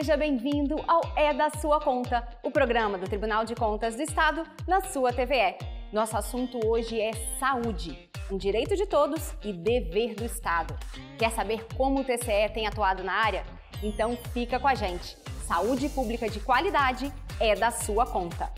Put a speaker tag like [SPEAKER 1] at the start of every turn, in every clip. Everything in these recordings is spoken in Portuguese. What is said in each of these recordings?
[SPEAKER 1] Seja bem-vindo ao É da Sua Conta, o programa do Tribunal de Contas do Estado na sua TVE. Nosso assunto hoje é saúde, um direito de todos e dever do Estado. Quer saber como o TCE tem atuado na área? Então fica com a gente. Saúde pública de qualidade é da sua conta.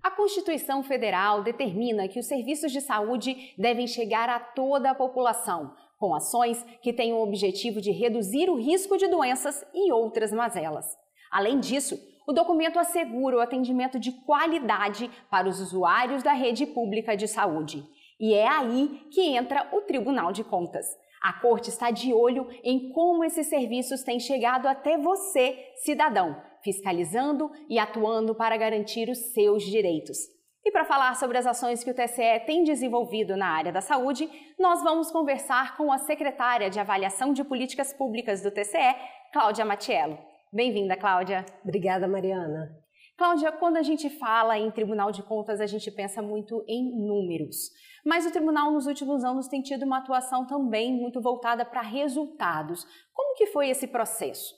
[SPEAKER 1] A Constituição Federal determina que os serviços de saúde devem chegar a toda a população, com ações que tenham o objetivo de reduzir o risco de doenças e outras mazelas. Além disso, o documento assegura o atendimento de qualidade para os usuários da rede pública de saúde. E é aí que entra o Tribunal de Contas. A Corte está de olho em como esses serviços têm chegado até você, cidadão, fiscalizando e atuando para garantir os seus direitos. E para falar sobre as ações que o TCE tem desenvolvido na área da saúde, nós vamos conversar com a secretária de Avaliação de Políticas Públicas do TCE, Cláudia Mattiello. Bem-vinda, Cláudia.
[SPEAKER 2] Obrigada, Mariana.
[SPEAKER 1] Cláudia, quando a gente fala em Tribunal de Contas, a gente pensa muito em números. Mas o Tribunal, nos últimos anos, tem tido uma atuação também muito voltada para resultados. Como que foi esse processo?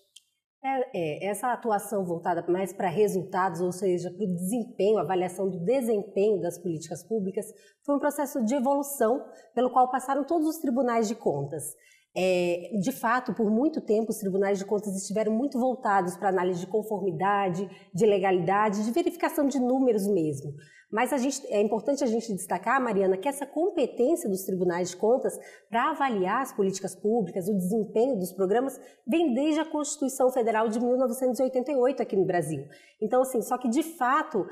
[SPEAKER 2] Essa atuação voltada mais para resultados, ou seja, para o desempenho, a avaliação do desempenho das políticas públicas, foi um processo de evolução pelo qual passaram todos os tribunais de contas. De fato, por muito tempo, os tribunais de contas estiveram muito voltados para análise de conformidade, de legalidade, de verificação de números mesmo. Mas é importante a gente destacar, Mariana, que essa competência dos tribunais de contas para avaliar as políticas públicas, o desempenho dos programas, vem desde a Constituição Federal de 1988 aqui no Brasil. Então, assim, só que de fato,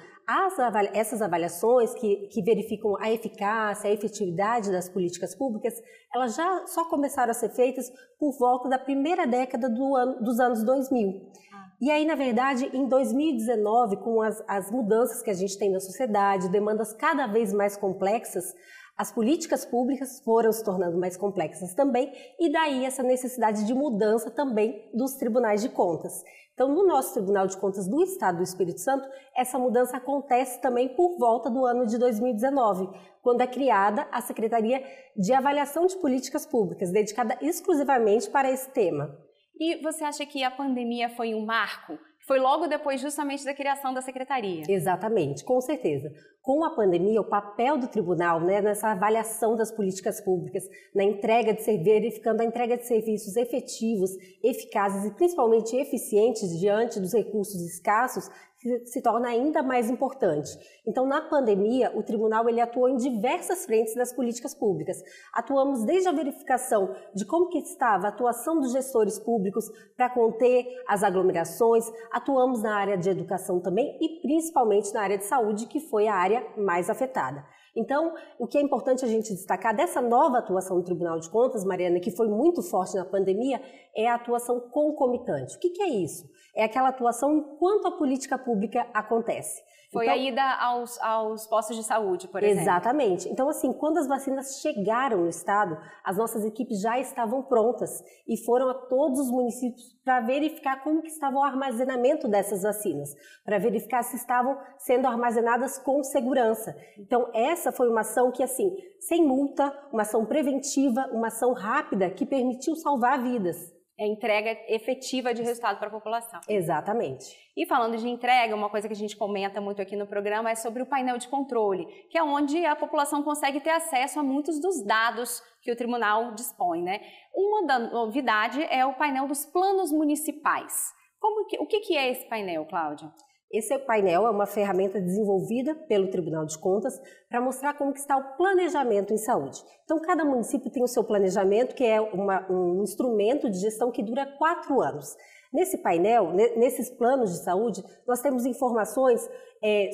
[SPEAKER 2] essas avaliações que verificam a eficácia, a efetividade das políticas públicas, elas já só começaram a ser feitas por volta da primeira década dos anos 2000. E aí, na verdade, em 2019, com as mudanças que a gente tem na sociedade, demandas cada vez mais complexas, as políticas públicas foram se tornando mais complexas também, e daí essa necessidade de mudança também dos tribunais de contas. Então, no nosso Tribunal de Contas do Estado do Espírito Santo, essa mudança acontece também por volta do ano de 2019, quando é criada a Secretaria de Avaliação de Políticas Públicas, dedicada exclusivamente para esse tema.
[SPEAKER 1] E você acha que a pandemia foi um marco? Foi logo depois justamente da criação da secretaria?
[SPEAKER 2] Exatamente, com certeza. Com a pandemia, o papel do tribunal, nessa avaliação das políticas públicas, na entrega de verificando a entrega de serviços efetivos, eficazes e principalmente eficientes diante dos recursos escassos, se torna ainda mais importante. Então, na pandemia, o tribunal ele atuou em diversas frentes das políticas públicas. Atuamos desde a verificação de como que estava a atuação dos gestores públicos para conter as aglomerações, atuamos na área de educação também e principalmente na área de saúde, que foi a área mais afetada. Então, o que é importante a gente destacar dessa nova atuação do Tribunal de Contas, Mariana, que foi muito forte na pandemia, é a atuação concomitante. O que é isso? É aquela atuação enquanto a política pública acontece.
[SPEAKER 1] Foi a ida aos postos de saúde, por exemplo.
[SPEAKER 2] Exatamente. Então, assim, quando as vacinas chegaram no estado, as nossas equipes já estavam prontas e foram a todos os municípios para verificar como que estava o armazenamento dessas vacinas, para verificar se estavam sendo armazenadas com segurança. Então, essa foi uma ação que, assim, sem multa, uma ação preventiva, uma ação rápida que permitiu salvar vidas.
[SPEAKER 1] É entrega efetiva de resultado para a população.
[SPEAKER 2] Exatamente.
[SPEAKER 1] E falando de entrega, uma coisa que a gente comenta muito aqui no programa é sobre o painel de controle, que é onde a população consegue ter acesso a muitos dos dados que o tribunal dispõe, né? Uma da novidade é o painel dos planos municipais. O que é esse painel, Cláudia?
[SPEAKER 2] Esse painel é uma ferramenta desenvolvida pelo Tribunal de Contas para mostrar como que está o planejamento em saúde. Então, cada município tem o seu planejamento, que é um instrumento de gestão que dura 4 anos. Nesse painel, nesses planos de saúde, nós temos informações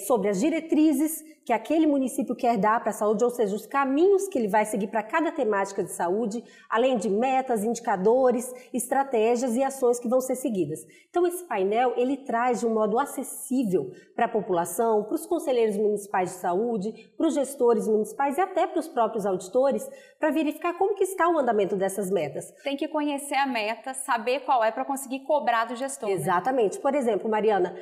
[SPEAKER 2] sobre as diretrizes que aquele município quer dar para a saúde, ou seja, os caminhos que ele vai seguir para cada temática de saúde, além de metas, indicadores, estratégias e ações que vão ser seguidas. Então, esse painel, ele traz de um modo acessível para a população, para os conselheiros municipais de saúde, para os gestores municipais e até para os próprios auditores, para verificar como que está o andamento dessas metas.
[SPEAKER 1] Tem que conhecer a meta, saber qual é para conseguir cobrar do gestor.
[SPEAKER 2] Exatamente. Por exemplo, Mariana,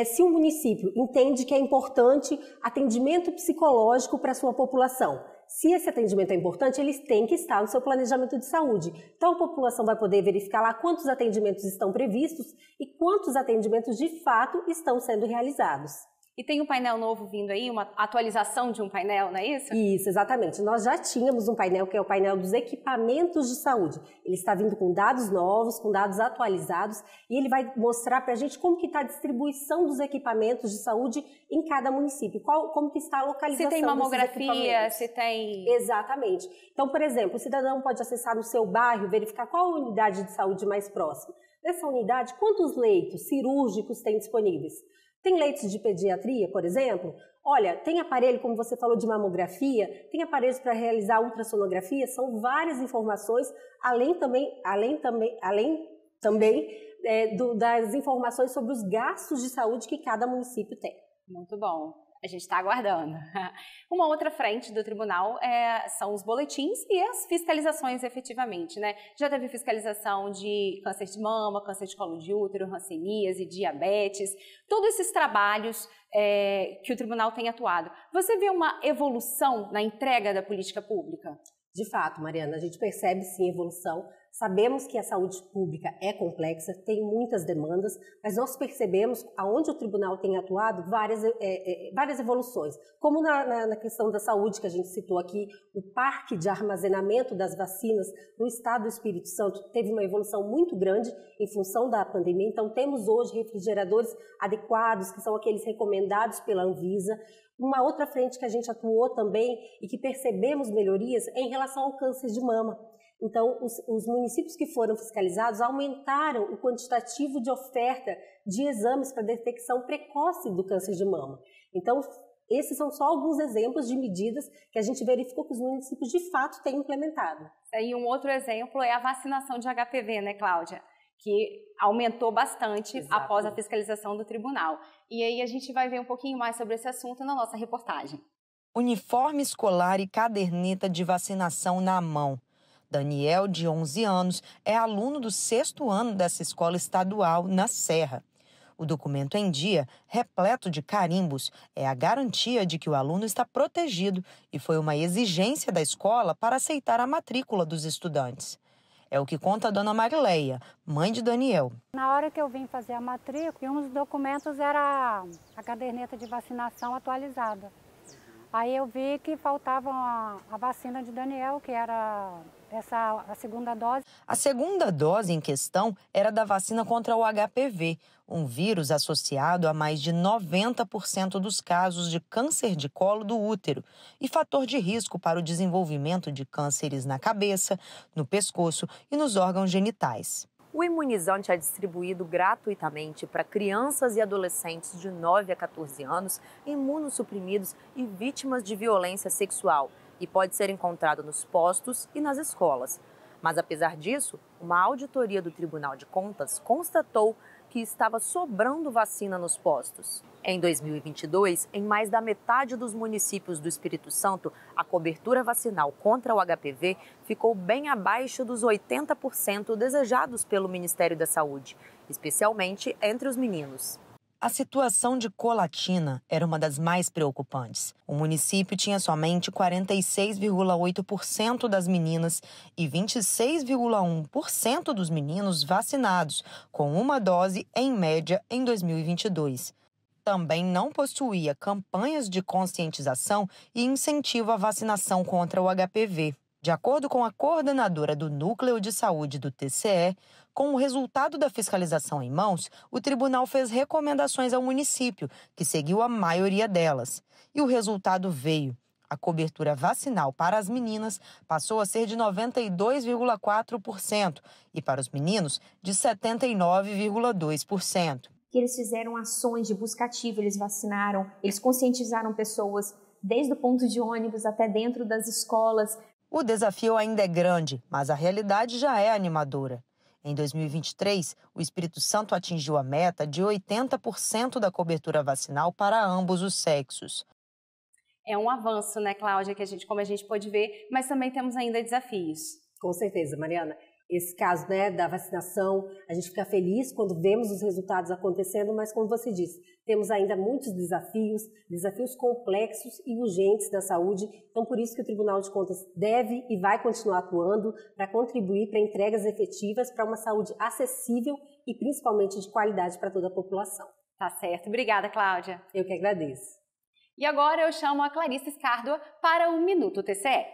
[SPEAKER 2] se um município entende que é importante atendimento psicológico para a sua população, se esse atendimento é importante, eles têm que estar no seu planejamento de saúde. Então, a população vai poder verificar lá quantos atendimentos estão previstos e quantos atendimentos de fato estão sendo realizados.
[SPEAKER 1] E tem um painel novo vindo aí, uma atualização de um painel, não é isso?
[SPEAKER 2] Isso, exatamente. Nós já tínhamos um painel que é o painel dos equipamentos de saúde. Ele está vindo com dados novos, com dados atualizados, e ele vai mostrar para a gente como que está a distribuição dos equipamentos de saúde em cada município, como que está a localização
[SPEAKER 1] desses equipamentos. Se tem mamografia, se tem...
[SPEAKER 2] Exatamente. Então, por exemplo, o cidadão pode acessar no seu bairro, verificar qual a unidade de saúde mais próxima. Nessa unidade, quantos leitos cirúrgicos tem disponíveis? Tem leitos de pediatria, por exemplo? Olha, tem aparelho, como você falou, de mamografia, tem aparelhos para realizar ultrassonografia, são várias informações, além também das informações sobre os gastos de saúde que cada município tem.
[SPEAKER 1] Muito bom. A gente está aguardando. Uma outra frente do tribunal são os boletins e as fiscalizações efetivamente, né? Já teve fiscalização de câncer de mama, câncer de colo de útero, hanseníase, diabetes, todos esses trabalhos que o tribunal tem atuado. Você vê uma evolução na entrega da política pública?
[SPEAKER 2] De fato, Mariana, a gente percebe sim evolução. Sabemos que a saúde pública é complexa, tem muitas demandas, mas nós percebemos, aonde o tribunal tem atuado, várias evoluções. Como na questão da saúde, que a gente citou aqui, o parque de armazenamento das vacinas no estado do Espírito Santo teve uma evolução muito grande em função da pandemia. Então, temos hoje refrigeradores adequados, que são aqueles recomendados pela Anvisa. Uma outra frente que a gente atuou também e que percebemos melhorias é em relação ao câncer de mama. Então, os municípios que foram fiscalizados aumentaram o quantitativo de oferta de exames para detecção precoce do câncer de mama. Então, esses são só alguns exemplos de medidas que a gente verificou que os municípios de fato têm implementado.
[SPEAKER 1] E um outro exemplo é a vacinação de HPV, né, Cláudia? Que aumentou bastante após a fiscalização do tribunal. E aí a gente vai ver um pouquinho mais sobre esse assunto na nossa reportagem.
[SPEAKER 3] Uniforme escolar e caderneta de vacinação na mão. Daniel, de 11 anos, é aluno do 6º ano dessa escola estadual na Serra. O documento em dia, repleto de carimbos, é a garantia de que o aluno está protegido e foi uma exigência da escola para aceitar a matrícula dos estudantes. É o que conta a dona Marileia, mãe de Daniel.
[SPEAKER 4] Na hora que eu vim fazer a matrícula, um dos documentos era a caderneta de vacinação atualizada. Aí eu vi que faltava a vacina de Daniel, que era a segunda dose.
[SPEAKER 3] A segunda dose em questão era da vacina contra o HPV, um vírus associado a mais de 90% dos casos de câncer de colo do útero e fator de risco para o desenvolvimento de cânceres na cabeça, no pescoço e nos órgãos genitais.
[SPEAKER 5] O imunizante é distribuído gratuitamente para crianças e adolescentes de 9 a 14 anos, imunossuprimidos e vítimas de violência sexual, e pode ser encontrado nos postos e nas escolas. Mas, apesar disso, uma auditoria do Tribunal de Contas constatou que estava sobrando vacina nos postos. Em 2022, em mais da metade dos municípios do Espírito Santo, a cobertura vacinal contra o HPV ficou bem abaixo dos 80% desejados pelo Ministério da Saúde, especialmente entre os meninos.
[SPEAKER 3] A situação de Colatina era uma das mais preocupantes. O município tinha somente 46,8% das meninas e 26,1% dos meninos vacinados, com uma dose em média em 2022. Também não possuía campanhas de conscientização e incentivo à vacinação contra o HPV. De acordo com a coordenadora do Núcleo de Saúde do TCE, com o resultado da fiscalização em mãos, o tribunal fez recomendações ao município, que seguiu a maioria delas. E o resultado veio. A cobertura vacinal para as meninas passou a ser de 92,4% e para os meninos de 79,2%.
[SPEAKER 6] Eles fizeram ações de busca ativa, eles vacinaram, eles conscientizaram pessoas desde o ponto de ônibus até dentro das escolas.
[SPEAKER 3] O desafio ainda é grande, mas a realidade já é animadora. Em 2023, o Espírito Santo atingiu a meta de 80% da cobertura vacinal para ambos os sexos.
[SPEAKER 1] É um avanço, né, Cláudia, como a gente pôde ver, mas também temos ainda desafios.
[SPEAKER 2] Com certeza, Mariana. esse caso, né, da vacinação. A gente fica feliz quando vemos os resultados acontecendo, mas como você disse, temos ainda muitos desafios complexos e urgentes da saúde. Então, por isso que o Tribunal de Contas deve e vai continuar atuando para contribuir para entregas efetivas para uma saúde acessível e principalmente de qualidade para toda a população.
[SPEAKER 1] Tá certo. Obrigada, Cláudia.
[SPEAKER 2] Eu que agradeço.
[SPEAKER 1] E agora eu chamo a Clarice Escárdua para o Minuto TCE.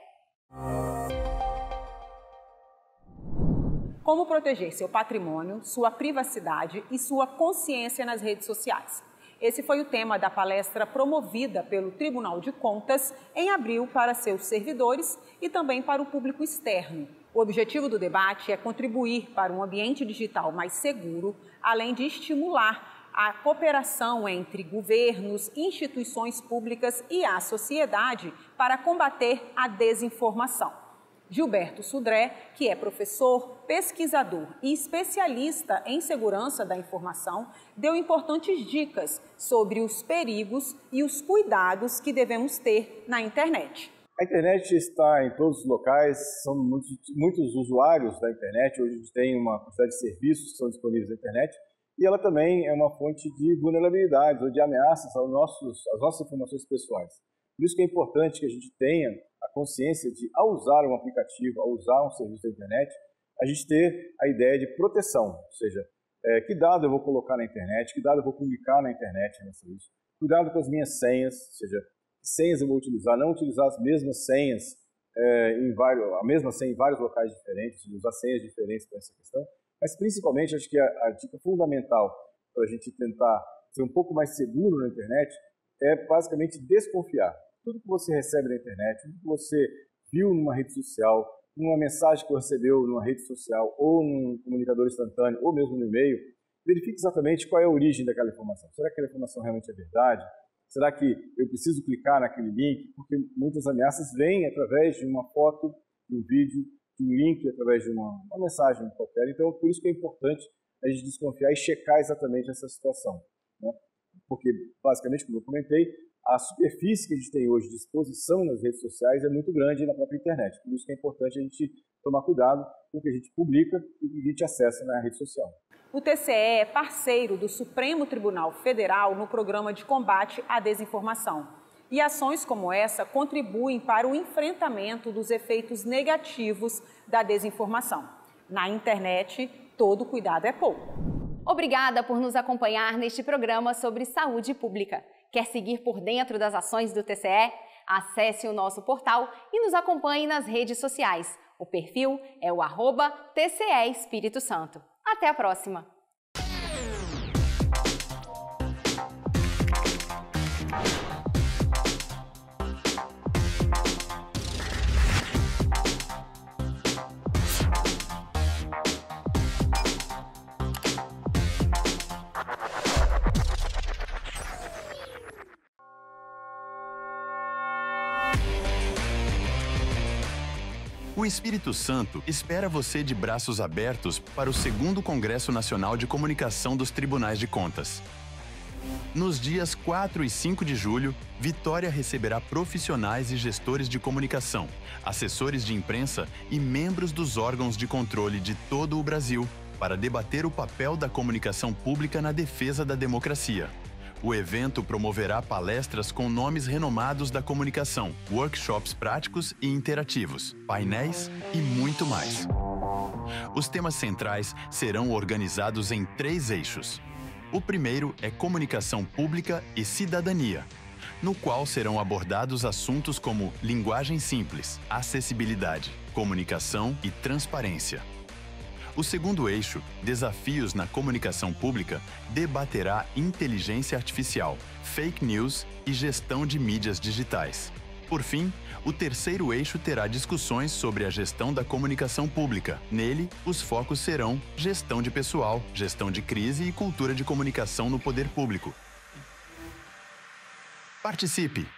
[SPEAKER 7] Como proteger seu patrimônio, sua privacidade e sua consciência nas redes sociais? Esse foi o tema da palestra promovida pelo Tribunal de Contas em abril para seus servidores e também para o público externo. O objetivo do debate é contribuir para um ambiente digital mais seguro, além de estimular a cooperação entre governos, instituições públicas e a sociedade para combater a desinformação. Gilberto Sudré, que é professor, pesquisador e especialista em segurança da informação, deu importantes dicas sobre os perigos e os cuidados que devemos ter na internet.
[SPEAKER 8] A internet está em todos os locais, são muitos usuários da internet. Hoje a gente tem uma quantidade de serviços que são disponíveis na internet e ela também é uma fonte de vulnerabilidades ou de ameaças às nossas informações pessoais. Por isso que é importante que a gente tenha a consciência de, ao usar um aplicativo, ao usar um serviço da internet, a gente ter a ideia de proteção, ou seja, que dado eu vou colocar na internet, que dado eu vou publicar na internet nesse serviço, cuidado com as minhas senhas, ou seja, que senhas eu vou utilizar, não utilizar as mesmas senhas, a mesma senha em vários locais diferentes, usar senhas diferentes para essa questão, mas principalmente acho que a dica fundamental para a gente tentar ser um pouco mais seguro na internet é basicamente desconfiar. Tudo que você recebe na internet, tudo que você viu numa rede social, numa mensagem que você recebeu numa rede social, ou num comunicador instantâneo, ou mesmo no e-mail, verifique exatamente qual é a origem daquela informação. Será que aquela informação realmente é verdade? Será que eu preciso clicar naquele link? Porque muitas ameaças vêm através de uma foto, de um vídeo, de um link, através de uma mensagem qualquer. Então, por isso que é importante a gente desconfiar e checar exatamente essa situação, né? Porque, basicamente, como eu comentei, a superfície que a gente tem hoje de exposição nas redes sociais é muito grande na própria internet. Por isso que é importante a gente tomar cuidado com o que a gente publica e o que a gente acessa na rede social.
[SPEAKER 7] O TCE é parceiro do Supremo Tribunal Federal no programa de combate à desinformação. E ações como essa contribuem para o enfrentamento dos efeitos negativos da desinformação. Na internet, todo cuidado é pouco.
[SPEAKER 1] Obrigada por nos acompanhar neste programa sobre saúde pública. Quer seguir por dentro das ações do TCE? Acesse o nosso portal e nos acompanhe nas redes sociais. O perfil é o @TCE Espírito Santo. Até a próxima!
[SPEAKER 9] O Espírito Santo espera você de braços abertos para o 2º Congresso Nacional de Comunicação dos Tribunais de Contas. Nos dias 4 e 5 de julho, Vitória receberá profissionais e gestores de comunicação, assessores de imprensa e membros dos órgãos de controle de todo o Brasil para debater o papel da comunicação pública na defesa da democracia. O evento promoverá palestras com nomes renomados da comunicação, workshops práticos e interativos, painéis e muito mais. Os temas centrais serão organizados em 3 eixos. O primeiro é comunicação pública e cidadania, no qual serão abordados assuntos como linguagem simples, acessibilidade, comunicação e transparência. O segundo eixo, desafios na comunicação pública, debaterá inteligência artificial, fake news e gestão de mídias digitais. Por fim, o terceiro eixo terá discussões sobre a gestão da comunicação pública. Nele, os focos serão gestão de pessoal, gestão de crise e cultura de comunicação no poder público. Participe!